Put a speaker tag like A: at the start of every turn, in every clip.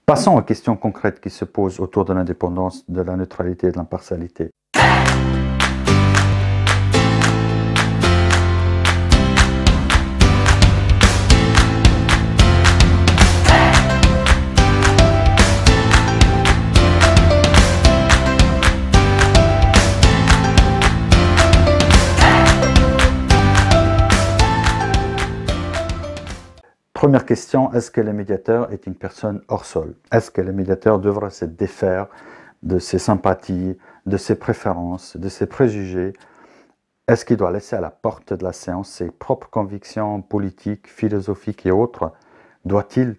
A: Passons aux questions concrètes qui se posent autour de l'indépendance, de la neutralité et de l'impartialité. Première question, est-ce que le médiateur est une personne hors sol? Est-ce que le médiateur devrait se défaire de ses sympathies, de ses préférences, de ses préjugés? Est-ce qu'il doit laisser à la porte de la séance ses propres convictions politiques, philosophiques et autres? Doit-il?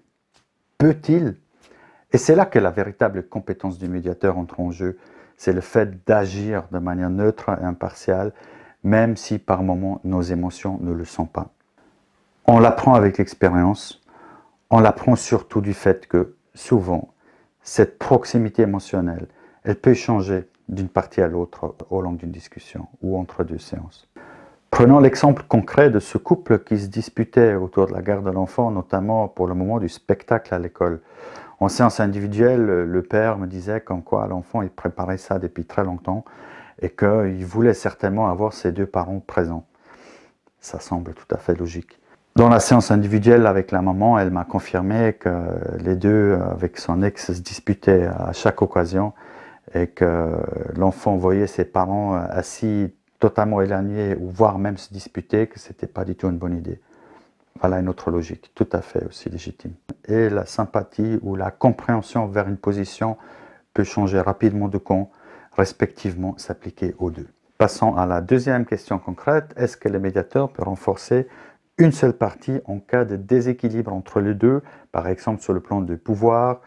A: Peut-il? Et c'est là que la véritable compétence du médiateur entre en jeu. C'est le fait d'agir de manière neutre et impartiale, même si par moments nos émotions ne le sont pas. On l'apprend avec l'expérience, on l'apprend surtout du fait que souvent, cette proximité émotionnelle, elle peut changer d'une partie à l'autre au long d'une discussion ou entre deux séances. Prenons l'exemple concret de ce couple qui se disputait autour de la garde de l'enfant, notamment pour le moment du spectacle à l'école. En séance individuelle, le père me disait comme quoi l'enfant il préparait ça depuis très longtemps et qu'il voulait certainement avoir ses deux parents présents. Ça semble tout à fait logique. Dans la séance individuelle avec la maman, elle m'a confirmé que les deux, avec son ex, se disputaient à chaque occasion et que l'enfant voyait ses parents assis totalement éloignés ou voire même se disputer, que ce n'était pas du tout une bonne idée. Voilà une autre logique, tout à fait aussi légitime. Et la sympathie ou la compréhension vers une position peut changer rapidement de camp, respectivement s'appliquer aux deux. Passons à la deuxième question concrète. Est-ce que le médiateur peut renforcer une seule partie en cas de déséquilibre entre les deux, par exemple sur le plan du pouvoir,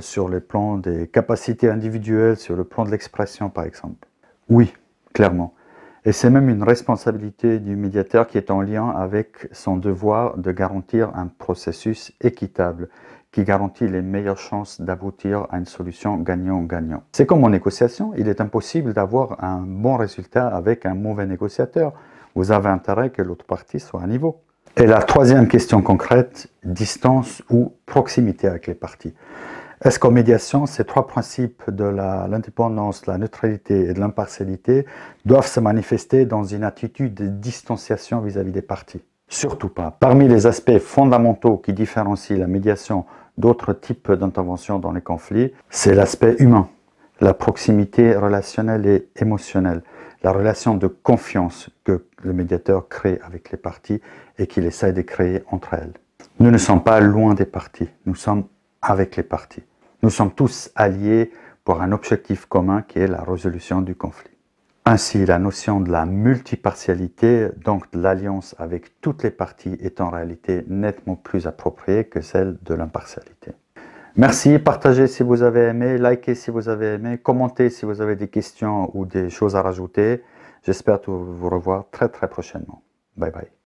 A: sur le plan des capacités individuelles, sur le plan de l'expression par exemple? Oui, clairement. Et c'est même une responsabilité du médiateur qui est en lien avec son devoir de garantir un processus équitable, qui garantit les meilleures chances d'aboutir à une solution gagnant-gagnant. C'est comme en négociation, il est impossible d'avoir un bon résultat avec un mauvais négociateur. Vous avez intérêt que l'autre partie soit à niveau. Et la troisième question concrète, distance ou proximité avec les parties. Est-ce qu'en médiation, ces trois principes de l'indépendance, la neutralité et de l'impartialité doivent se manifester dans une attitude de distanciation vis-à-vis des parties? Surtout pas. Parmi les aspects fondamentaux qui différencient la médiation d'autres types d'interventions dans les conflits, c'est l'aspect humain, la proximité relationnelle et émotionnelle, la relation de confiance que le médiateur crée avec les parties et qu'il essaie de créer entre elles. Nous ne sommes pas loin des parties, nous sommes avec les parties. Nous sommes tous alliés pour un objectif commun qui est la résolution du conflit. Ainsi, la notion de la multipartialité, donc de l'alliance avec toutes les parties, est en réalité nettement plus appropriée que celle de l'impartialité. Merci, partagez si vous avez aimé, likez si vous avez aimé, commentez si vous avez des questions ou des choses à rajouter. J'espère vous revoir très prochainement. Bye bye.